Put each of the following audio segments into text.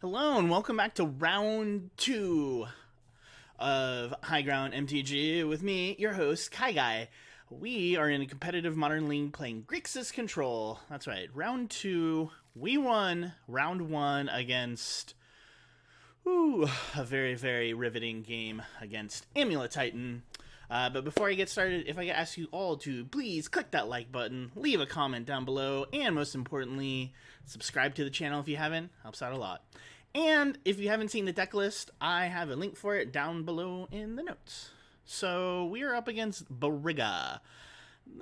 Hello and welcome back to round 2 of High Ground MTG with me, your host, KyGuy. We are in a competitive modern league playing Grixis Control. That's right, round 2. We won round 1 against a very, very riveting game against Amulet Titan. But before I get started, if I could ask you all to please click that like button, leave a comment down below, and most importantly, subscribe to the channel if you haven't. Helps out a lot. And if you haven't seen the deck list, I have a link for it down below in the notes. So we are up against Bariga.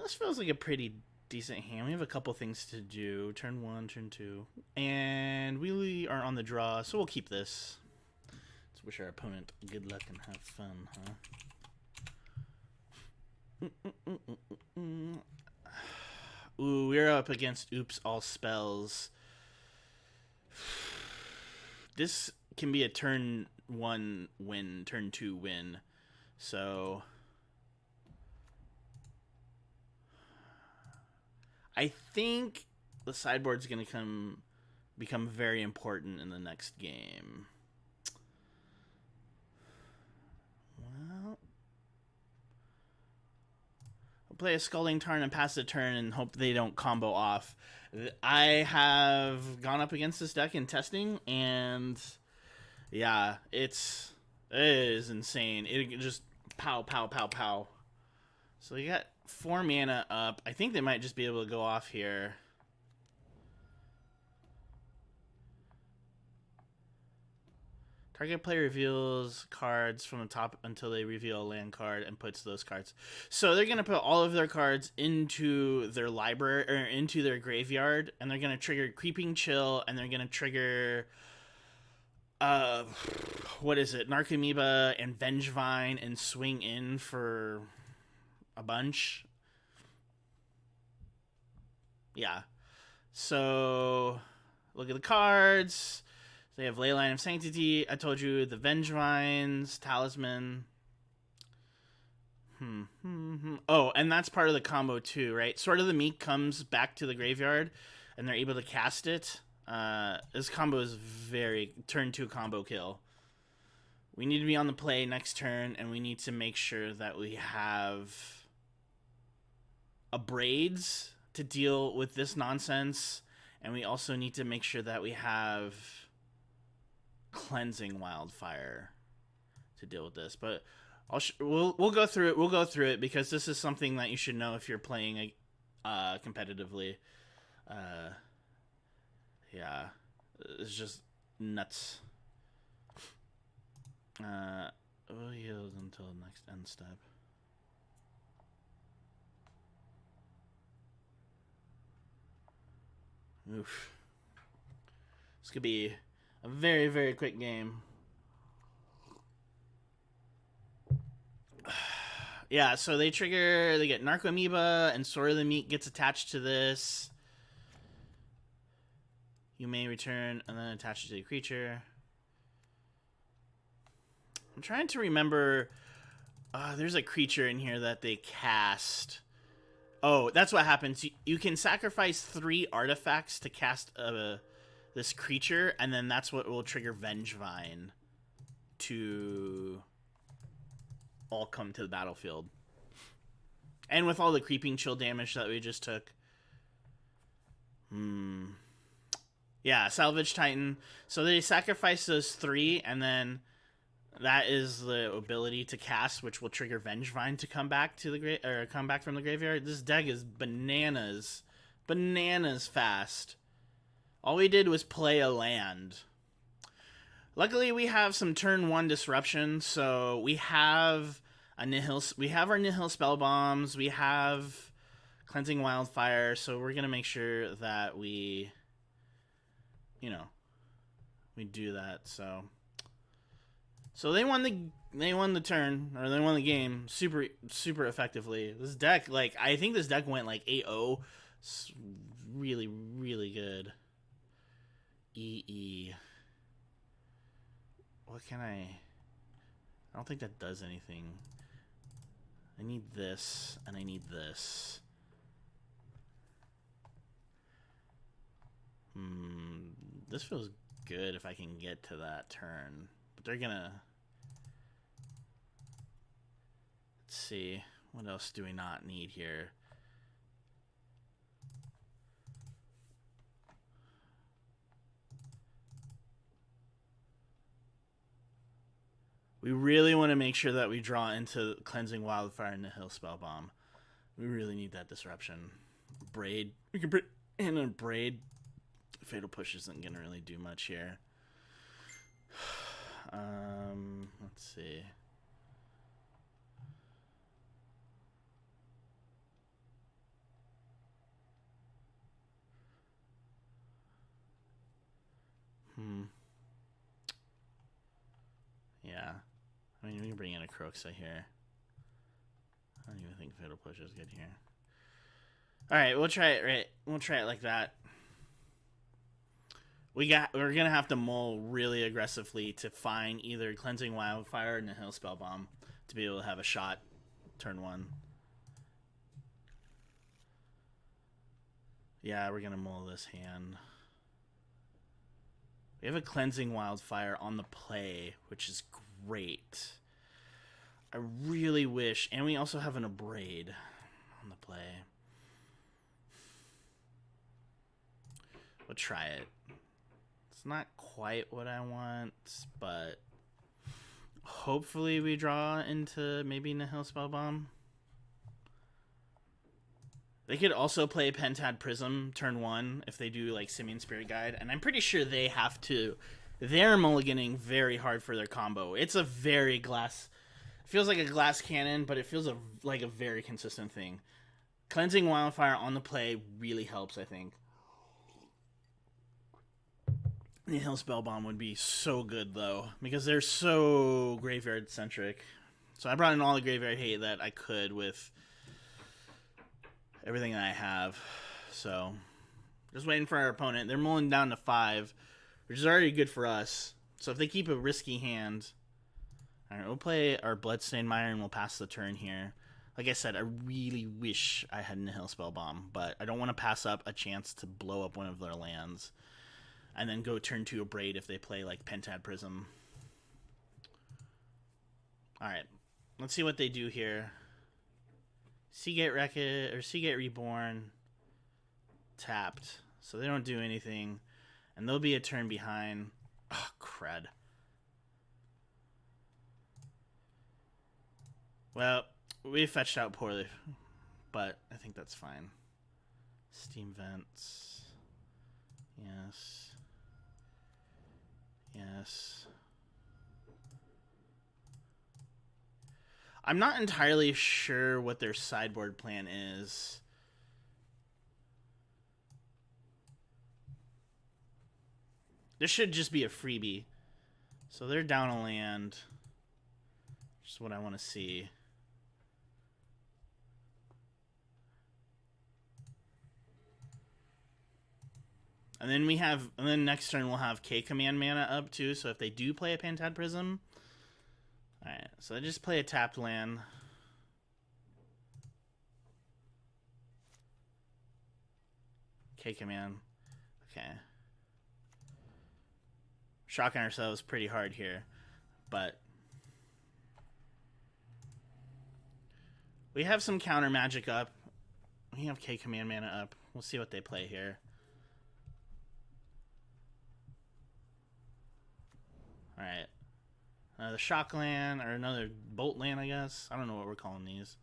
This feels like a pretty decent hand. We have a couple things to do. Turn 1, turn 2. And we are on the draw, so we'll keep this. Let's wish our opponent good luck and have fun, huh? Ooh, we're up against Oops All Spells. This can be a turn 1 win, turn 2 win. So I think the sideboard's going to become very important in the next game. Well, I'll play a Scalding Tarn and pass the turn and hope they don't combo off. I have gone up against this deck in testing, and yeah, it is insane. It just pow, pow, pow, pow. So you got 4 mana up. I think they might just be able to go off here. Target player reveals cards from the top until they reveal a land card and puts those cards. So they're going to put all of their cards into their library or into their graveyard, and they're going to trigger Creeping Chill, and they're going to trigger what is it? Narcomoeba and Vengevine, and swing in for a bunch. Yeah. So look at the cards. They have Leyline of Sanctity. I told you the Vengevines, Talisman. Oh, and that's part of the combo too, right? Sword of the Meek comes back to the graveyard, and they're able to cast it. This combo is very turn 2 combo kill. We need to be on the play next turn, and we need to make sure that we have a Braids to deal with this nonsense, and we also need to make sure that we have Cleansing Wildfire to deal with this. But we'll go through it. We'll go through it because this is something that you should know if you're playing competitively. Yeah, it's just nuts. We'll yield until the next end step. Oof. This could be a very, very quick game. Yeah, so they get Narcomoeba, and Sword of the Meat gets attached to this. You may return and then attach it to the creature. I'm trying to remember. There's a creature in here that they cast. Oh, that's what happens. You can sacrifice 3 artifacts to cast this creature, and then that's what will trigger Vengevine to all come to the battlefield. And with all the Creeping Chill damage that we just took. Yeah, Salvage Titan. So they sacrifice those 3, and then that is the ability to cast, which will trigger Vengevine to come back to the come back from the graveyard. This deck is bananas fast. All we did was play a land. Luckily, we have some turn 1 disruption, so we have our Nihil Spell Bombs, we have Cleansing Wildfire, so we're gonna make sure that we do that. So they won the turn, or they won the game super effectively. This deck, I think this deck went 8-0. It's really, really good. EE. What can I don't think that does anything. I need this, and I need this. This feels good if I can get to that turn. But they're gonna... Let's see. What else do we not need here? We really want to make sure that we draw into Cleansing Wildfire and Nihil Spellbomb. We really need that disruption. Braid. We can put in a Braid. Fatal Push isn't going to really do much here. Let's see. Yeah. I mean, we can bring in a Croxa here. I don't even think Fatal Push is good here. Alright, we'll try it right. We'll try it like that. We're gonna have to mull really aggressively to find either Cleansing Wildfire or Nihil Spellbomb to be able to have a shot turn 1. Yeah, we're gonna mull this hand. We have a Cleansing Wildfire on the play, which is great. I really wish, and we also have an Abrade on the play. We'll try it. It's not quite what I want, but hopefully we draw into maybe Nihil Spellbomb. They could also play Pentad Prism turn 1 if they do like Simian Spirit Guide, and I'm pretty sure they have to. They're mulliganing very hard for their combo. It's a very glass... It feels like a glass cannon, but it feels like a very consistent thing. Cleansing Wildfire on the play really helps, I think. Nihil Spellbomb would be so good, though, because they're so graveyard-centric. So I brought in all the graveyard hate that I could with everything that I have. So, just waiting for our opponent. They're mulling down to 5, which is already good for us. So if they keep a risky hand... Alright, we'll play our Bloodstained Mire and we'll pass the turn here. Like I said, I really wish I had Nihil Spellbomb, but I don't want to pass up a chance to blow up one of their lands. And then go turn 2 Abrade if they play like Pentad Prism. Alright, let's see what they do here. Seagate Wreck-It, or Seagate Reborn. Tapped. So they don't do anything. And they'll be a turn behind. Oh, crud. Well, we fetched out poorly, but I think that's fine. Steam Vents. Yes. Yes. I'm not entirely sure what their sideboard plan is. This should just be a freebie. So they're down a land. Just what I want to see. And then next turn we'll have K command mana up too, so if they do play a Pentad Prism. Alright, so I just play a tapped land. K command. Okay. Shocking ourselves pretty hard here. But we have some counter magic up. We have K command mana up. We'll see what they play here. Alright. The shock land, or another bolt land, I guess. I don't know what we're calling these.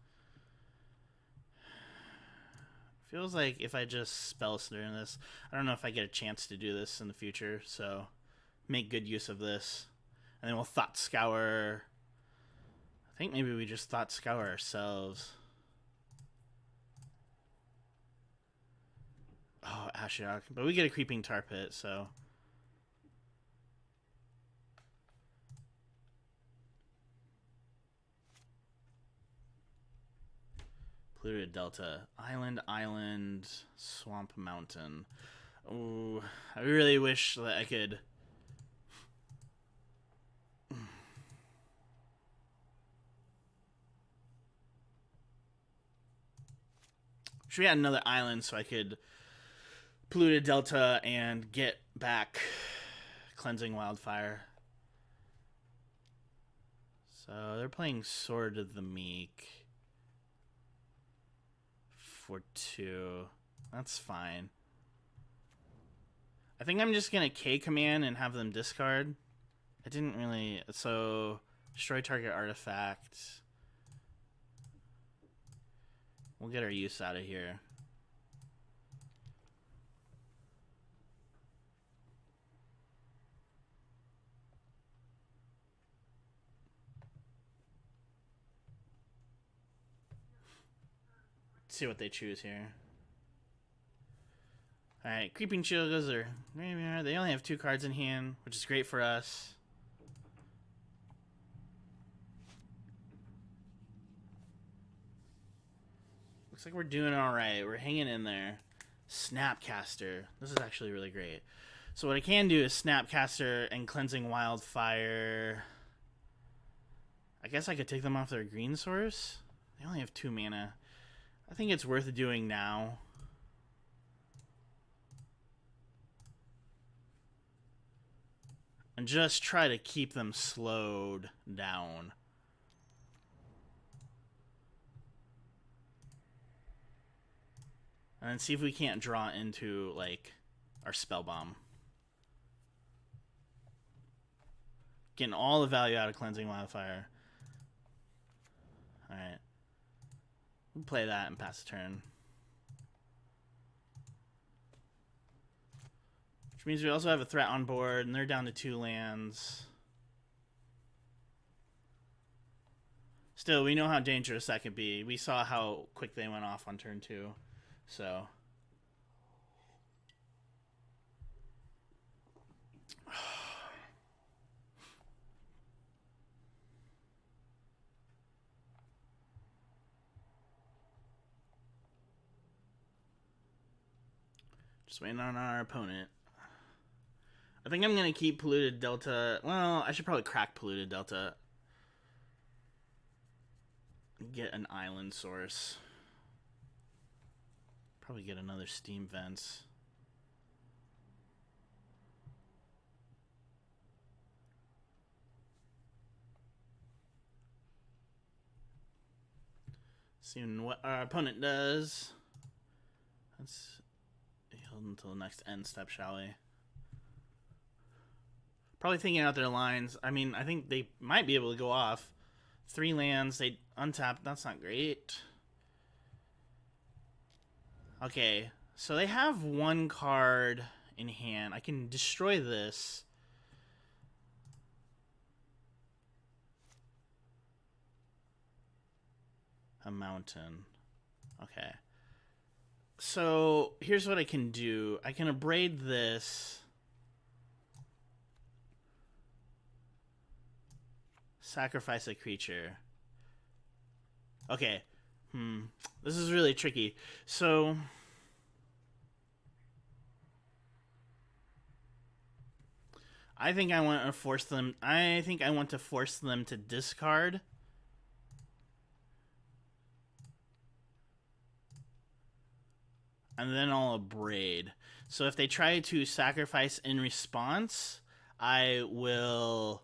Feels like if I just spell during this, I don't know if I get a chance to do this in the future, so make good use of this. And then we'll Thought Scour. I think maybe we just Thought Scour ourselves. Oh, Ashiok. But we get a Creeping Tar Pit, so... Polluted Delta. Island, Swamp Mountain. Oh, I really wish that I could... Should we add another island so I could Polluted Delta and get back Cleansing Wildfire. So they're playing Sword of the Meek for 2. That's fine. I think I'm just going to K command and have them discard. I didn't really... So, destroy target artifact. We'll get our use out of here. Let's see what they choose here. Alright, Creeping Shield goes there. They only have 2 cards in hand, which is great for us. Looks like we're doing alright. We're hanging in there. Snapcaster. This is actually really great. So what I can do is Snapcaster and Cleansing Wildfire. I guess I could take them off their green source. They only have 2 mana. I think it's worth doing now. And just try to keep them slowed down. And then see if we can't draw into, like, our Spell Bomb. Getting all the value out of Cleansing Wildfire. Alright. We'll play that and pass the turn. Which means we also have a threat on board, and they're down to 2 lands. Still, we know how dangerous that could be. We saw how quick they went off on turn 2. So... Just waiting on our opponent. I think I'm going to keep Polluted Delta. Well, I should probably crack Polluted Delta. Get an island source. Probably get another Steam Vents. Seeing what our opponent does. Let's hold until the next end step, shall we? Probably thinking out their lines. I mean, I think they might be able to go off. 3 lands, they untap. That's not great. Okay, so they have 1 card in hand. I can destroy this. A mountain. Okay. So here's what I can do. I can abrade this. Sacrifice a creature. Okay. This is really tricky. So I think I want to force them. I think I want to force them to discard. And then I'll abrade. So if they try to sacrifice in response, I will...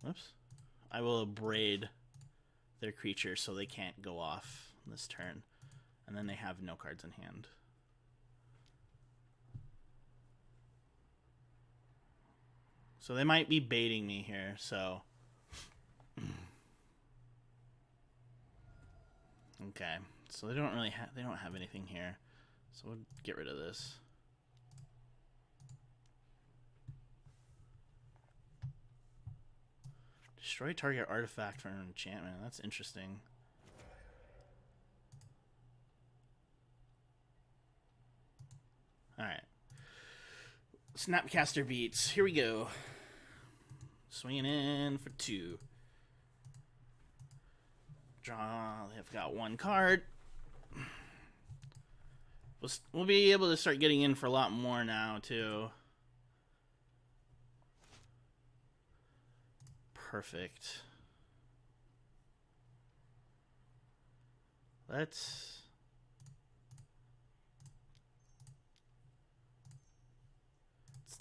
Oops. I will abrade their creature so they can't go off this turn. And then they have no cards in hand. So they might be baiting me here, so... Okay. So they don't really they don't have anything here. So we'll get rid of this. Destroy target artifact for an enchantment. That's interesting. Alright. Snapcaster beats. Here we go. Swinging in for 2. Draw. They've got 1 card. We'll be able to start getting in for a lot more now, too. Perfect. Let's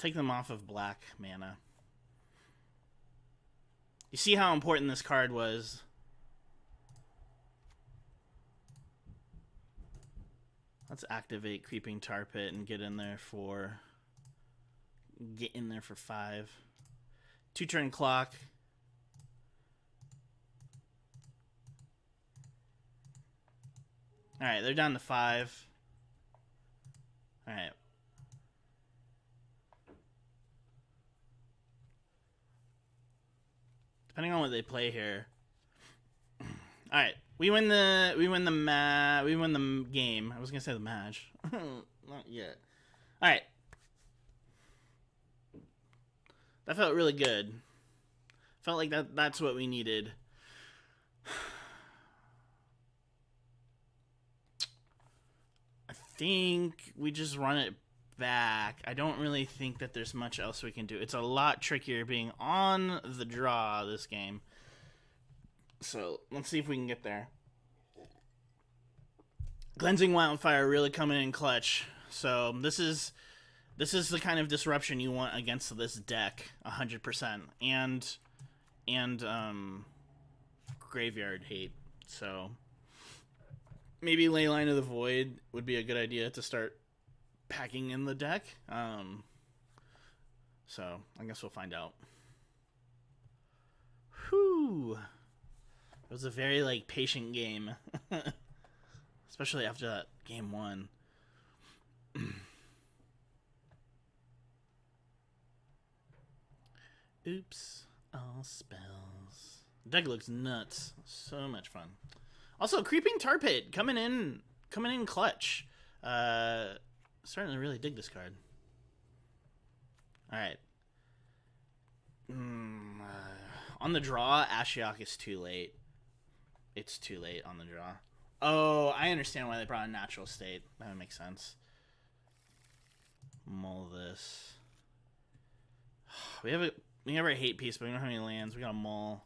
take them off of black mana. You see how important this card was. Let's activate Creeping Tar Pit and get in there for 5. 2-turn clock. Alright, they're down to 5. Alright. Depending on what they play here. Alright. We win the game. I was gonna say the match. Not yet. Alright. That felt really good. Felt like that's what we needed. I think we just run it back. I don't really think that there's much else we can do. It's a lot trickier being on the draw this game. So let's see if we can get there. Cleansing Wildfire really coming in clutch. So this is the kind of disruption you want against this deck, 100%, and graveyard hate. So maybe Leyline of the Void would be a good idea to start packing in the deck. So I guess we'll find out. Whew. It was a very patient game, especially after that game 1. Oops, all spells. The deck looks nuts. So much fun. Also, Creeping Tar Pit coming in clutch. Starting to really dig this card. All right. On the draw, Ashiok is too late. It's too late on the draw. Oh, I understand why they brought a Natural State. That would make sense. Mull this. We have our hate piece, but we don't have any lands. We got a mull.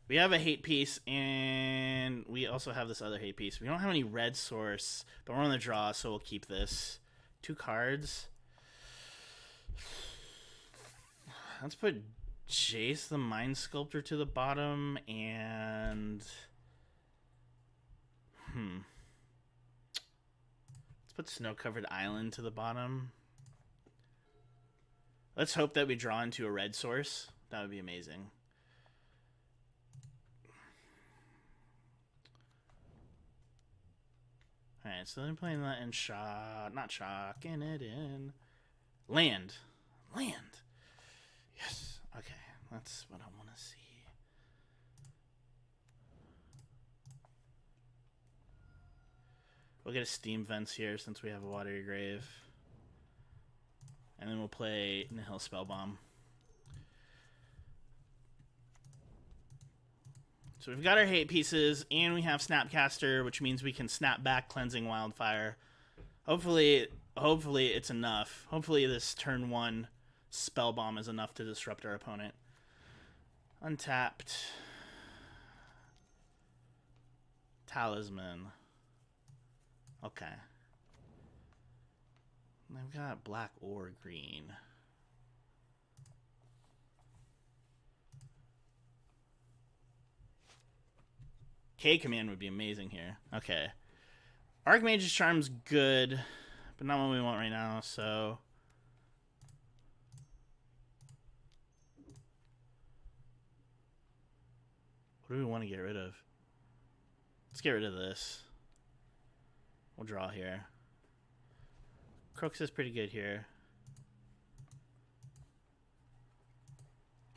We have a hate piece, and we also have this other hate piece. We don't have any red source, but we're on the draw, so we'll keep this. 2 cards. Let's put Jace the Mind Sculptor to the bottom, and let's put Snow Covered Island to the bottom. Let's hope that we draw into a red source. That would be amazing. Alright, so they're playing that in shock. Not shocking it in. Land. Yes. Okay, that's what I want to see. We'll get a Steam Vents here since we have a Watery Grave. And then we'll play Nihil Spellbomb. So we've got our hate pieces, and we have Snapcaster, which means we can snap back Cleansing Wildfire. Hopefully it's enough. Hopefully this turn 1 Spellbomb is enough to disrupt our opponent. Untapped. Talisman. Okay. I've got black or green. K command would be amazing here. Okay. Archmage's Charm's good, but not what we want right now, so what do we want to get rid of? Let's get rid of this. We'll draw here. Crux is pretty good here.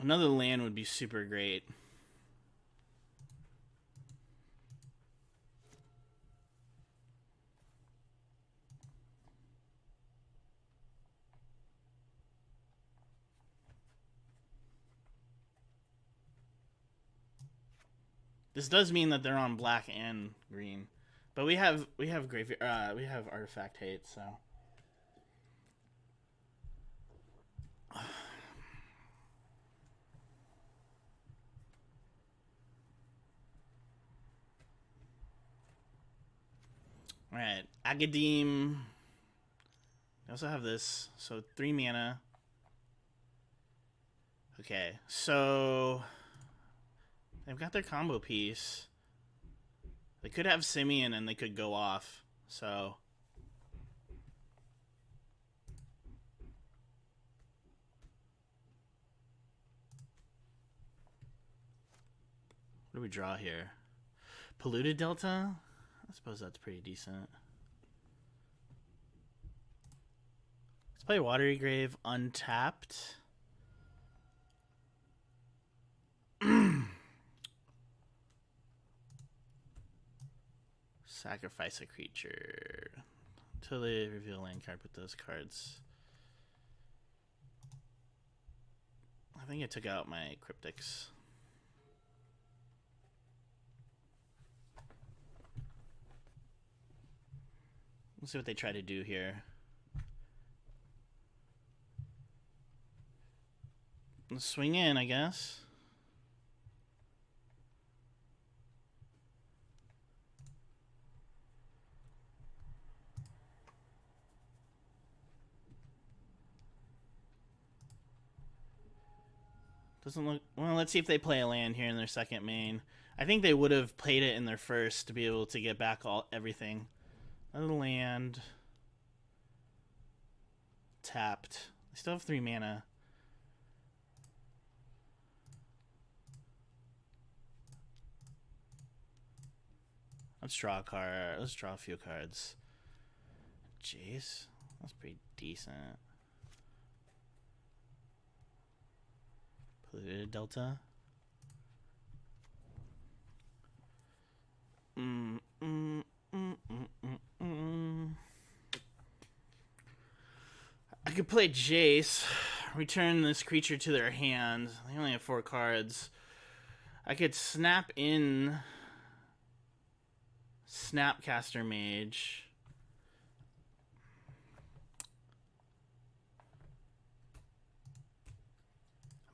Another land would be super great. This does mean that they're on black and green, but we have graveyard we have artifact hate, so. All right, Agademe. also have this, so 3 mana. Okay, so they've got their combo piece. They could have Simeon and they could go off, so... What do we draw here? Polluted Delta? I suppose that's pretty decent. Let's play Watery Grave untapped. Sacrifice a creature. Until they reveal a land card with those cards. I think I took out my Cryptics. Let's see what they try to do here. Let's swing in, I guess. Doesn't look... Well, let's see if they play a land here in their second main. I think they would have played it in their first to be able to get back everything. Another land. Tapped. They still have 3 mana. Let's draw a card. Let's draw a few cards. Jace? That's pretty decent. Polluted Delta. I could play Jace, return this creature to their hand. They only have 4 cards. I could snap in Snapcaster Mage.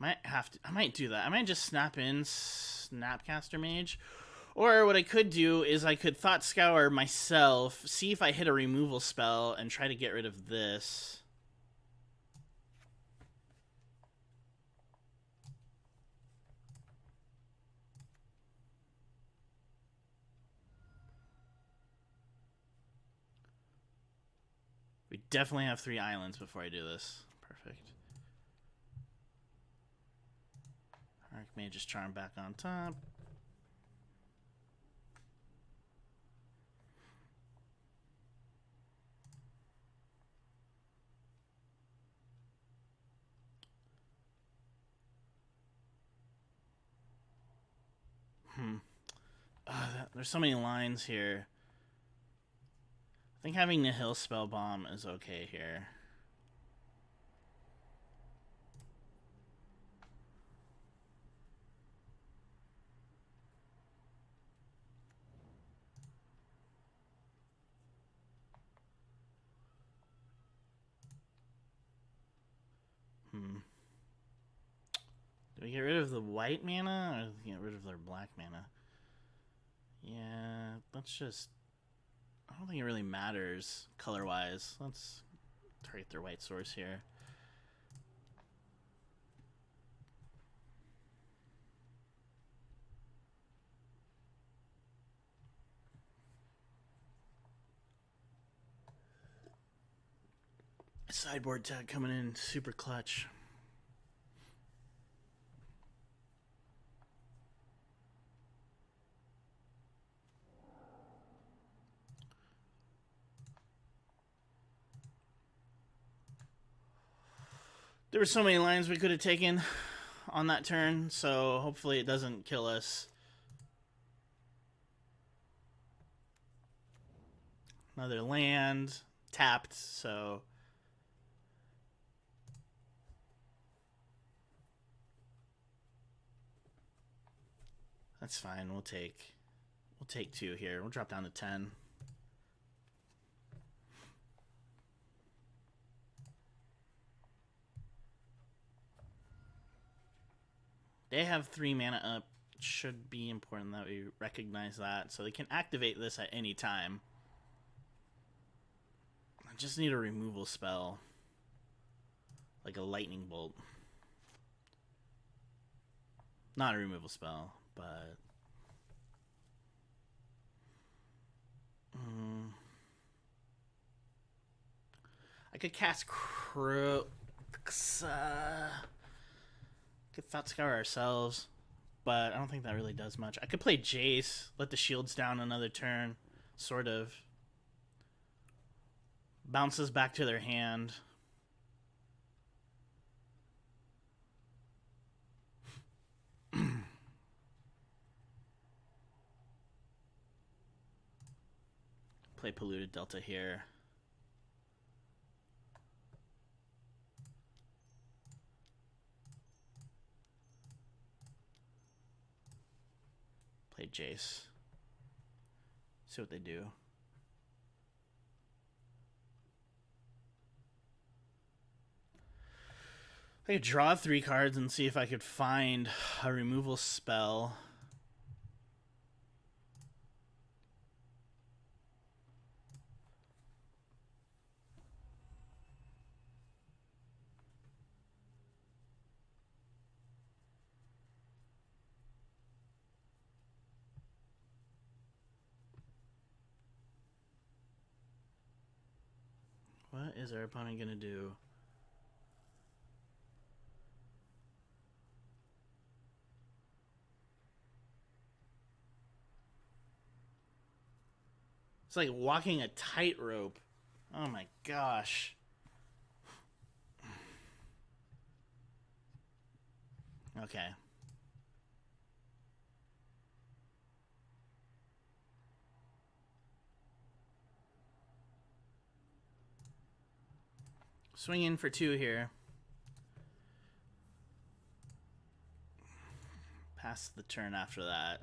I might do that. I might just snap in Snapcaster Mage. Or what I could do is I could Thought Scour myself, see if I hit a removal spell, and try to get rid of this. We definitely have 3 islands before I do this. Perfect. Archmage's Charm back on top. There's so many lines here. I think having Nihil Spell Bomb is okay here. Do we get rid of the white mana or get rid of their black mana? Yeah, let's just... I don't think it really matters color-wise. Let's target their white source here. Sideboard tag coming in super clutch. There were so many lines we could have taken on that turn, so hopefully it doesn't kill us. Another land tapped, so that's fine. We'll take 2 here. We'll drop down to 10. They have 3 mana up. It should be important that we recognize that. So they can activate this at any time. just need a removal spell. Like a lightning bolt. Not a removal spell, but... I could cast Grixis. Could Thought Scour ourselves, but I don't think that really does much. I could play Jace, let the shields down another turn, sort of. Bounces back to their hand. Play Polluted Delta here. Play Jace. See what they do. I could draw 3 cards and see if I could find a removal spell. What is our opponent going to do? It's like walking a tightrope. Oh my gosh. Okay. Swing in for 2 here. Pass the turn after that.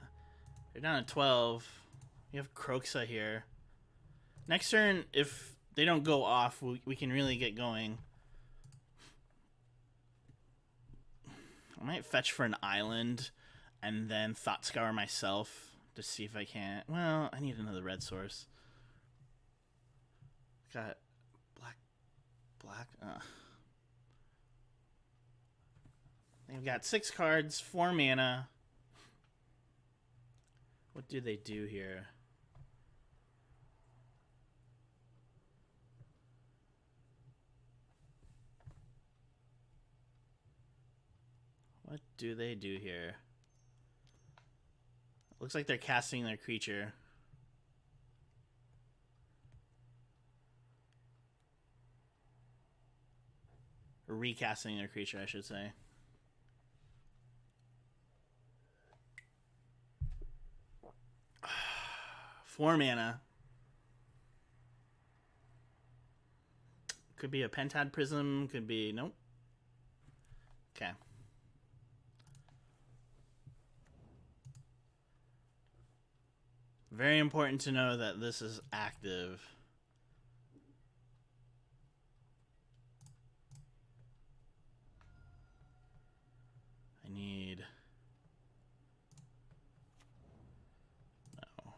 They're down to 12. You have Grixis here. Next turn, if they don't go off, we can really get going. I might fetch for an island and then Thought Scour myself to see if I can. Well, I need another red source. Got black. They've got 6 cards, 4 mana. What do they do here? What do they do here? Looks like they're casting their creature. Or recasting their creature, I should say. Four mana. Could be a Pentad Prism. Could be... Nope. Okay. Very important to know that this is active. I need... No.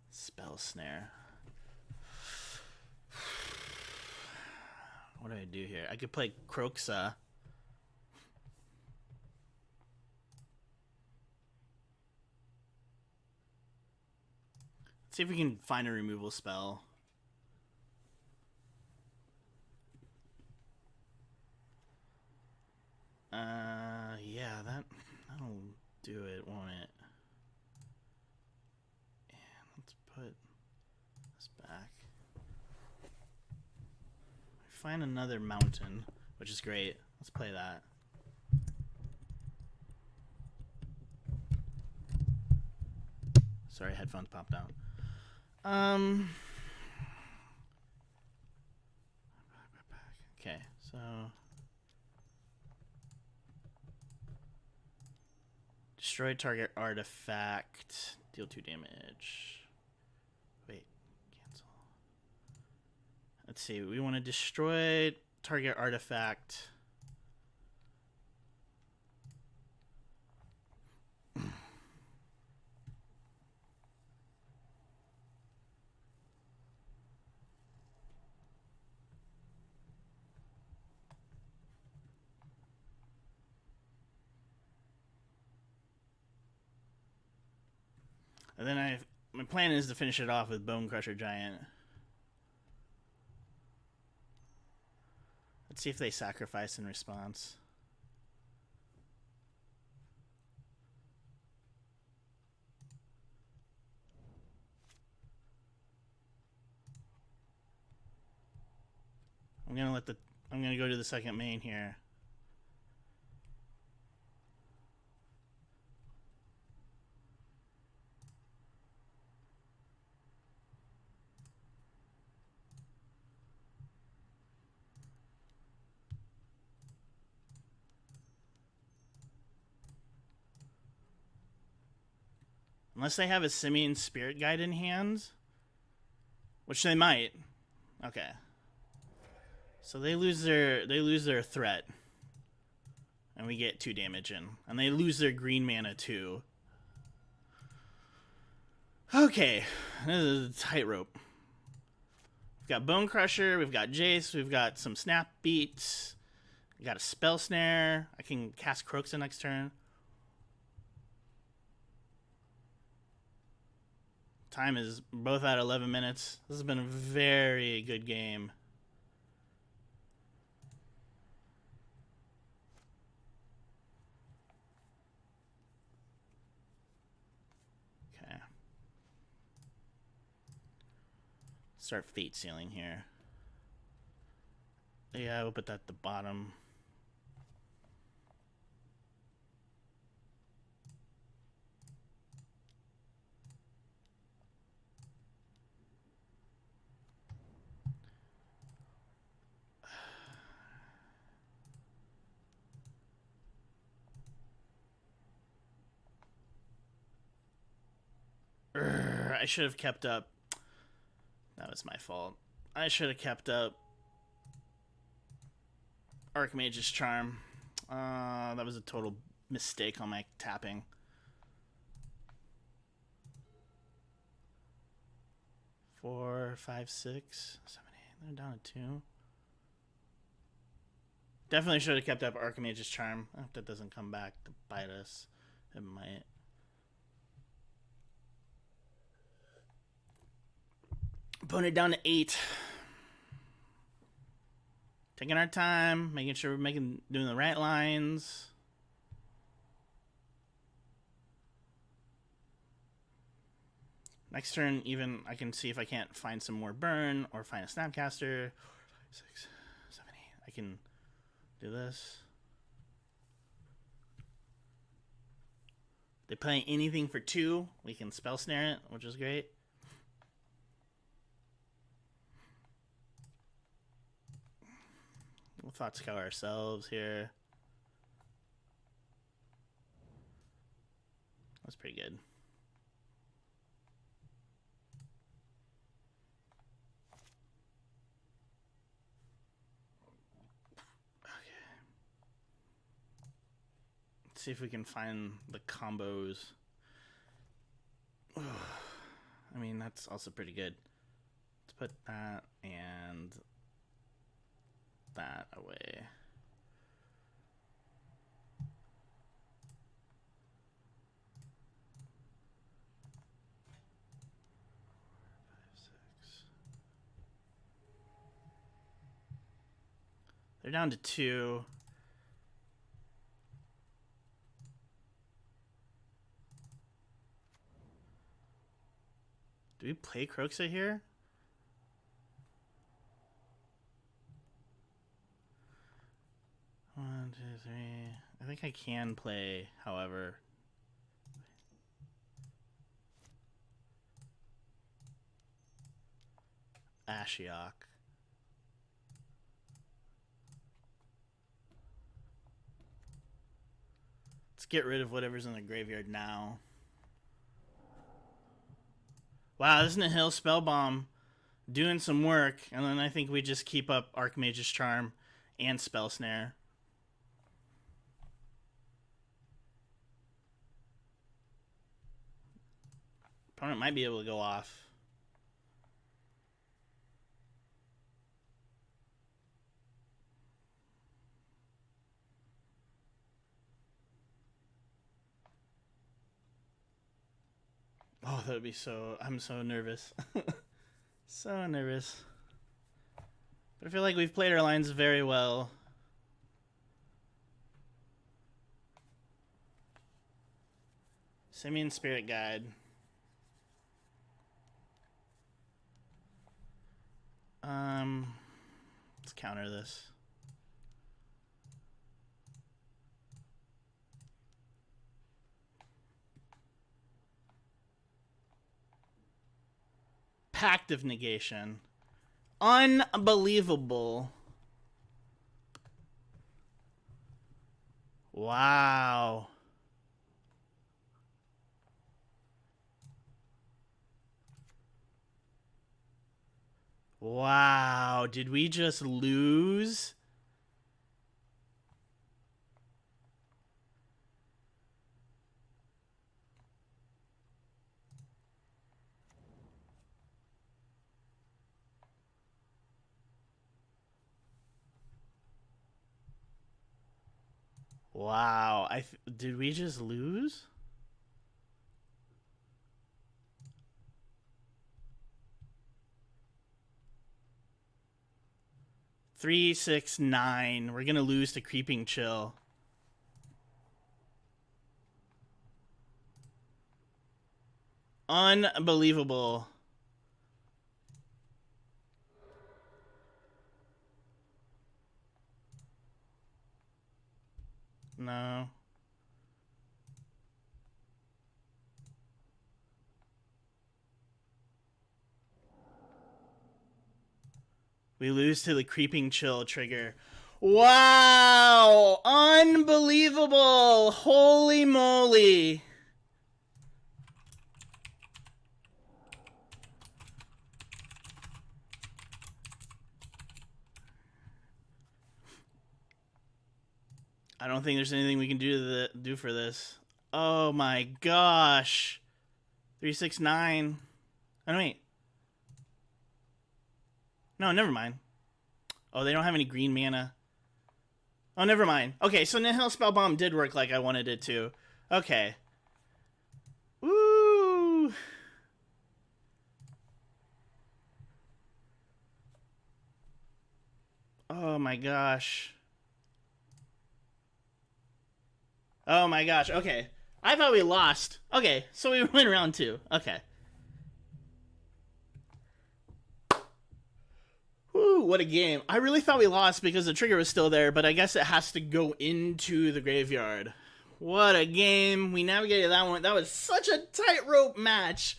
Spell Snare. What do I do here? I could play Grixis. See if we can find a removal spell. Yeah, that'll do it, won't it? And let's put this back. Find another mountain, which is great. Let's play that. Sorry, headphones popped out. Okay, so destroy target artifact, deal 2 damage. Wait, cancel. Let's see, we want to destroy target artifact. And then my plan is to finish it off with Bone Crusher Giant. Let's see if they sacrifice in response. I'm gonna go to the second main here. Unless they have a Simian Spirit Guide in hand, which they might. Okay. So they lose their threat, and we get 2 damage in, and they lose their green mana too. Okay, this is a tightrope. We've got Bone Crusher, we've got Jace, we've got some Snap Beats, we got a Spell Snare. I can cast Croxa next turn. Time is both at 11 minutes. This has been a very good game. Okay. Start Fate Sealing here. Yeah, we'll put that at the bottom. I should have kept up. That was my fault. I should have kept up Archmage's Charm. That was a total mistake on my tapping. Four, five, six, 7, 8. They're down to 2. Definitely should have kept up Archmage's Charm. I hope that doesn't come back to bite us. It might. Opponent down to 8. Taking our time, making sure we're doing the right lines. Next turn, even I can see if I can't find some more burn or find a Snapcaster. 4, 5, 6, 7, 8. I can do this. They play anything for 2. We can Spell Snare it, which is great. We'll Thought Scour ourselves here. That's pretty good. See if we can find the combos. I mean, that's also pretty good. Let's put that and that away. They're down to 2. Do we play Croxa here? One, two, three. I think I can play, however. Ashiok. Let's get rid of whatever's in the graveyard now. Wow, this Nihil Spellbomb doing some work, and then I think we just keep up Archmage's Charm and Spell Snare. Opponent might be able to go off. Oh, that would be so... I'm so nervous. So nervous. But I feel like we've played our lines very well. Simian Spirit Guide. Let's counter this. Pact of Negation. Unbelievable. Wow. Wow, did we just lose? Wow, did we just lose? Three, 6, 9. We're gonna lose to Creeping Chill. Unbelievable. No. We lose to the Creeping Chill trigger. Wow! Unbelievable! Holy moly! I don't think there's anything we can do for this. Oh my gosh. 3, 6, 9. Oh, no, wait. No, never mind. Oh, they don't have any green mana. Oh, never mind. Okay, so Nihil Spell Bomb did work like I wanted it to. Okay. Woo! Oh my gosh. Oh my gosh, okay. I thought we lost. Okay, so we win round 2. Okay. Woo, what a game. I really thought we lost because the trigger was still there, but I guess it has to go into the graveyard. What a game. We navigated that one. That was such a tightrope match.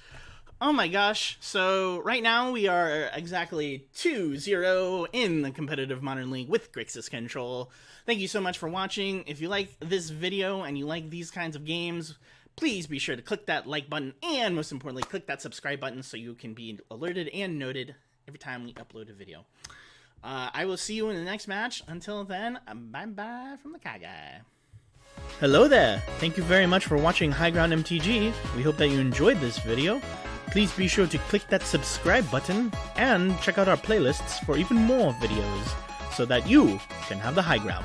Oh my gosh. So right now we are exactly 2-0 in the competitive Modern League with Grixis Control. Thank you so much for watching. If you like this video and you like these kinds of games, please be sure to click that like button and most importantly, click that subscribe button so you can be alerted and noted every time we upload a video. I will see you in the next match. Until then, bye-bye from the KyGuy. Hello there. Thank you very much for watching High Ground MTG. We hope that you enjoyed this video. Please be sure to click that subscribe button and check out our playlists for even more videos so that you can have the high ground.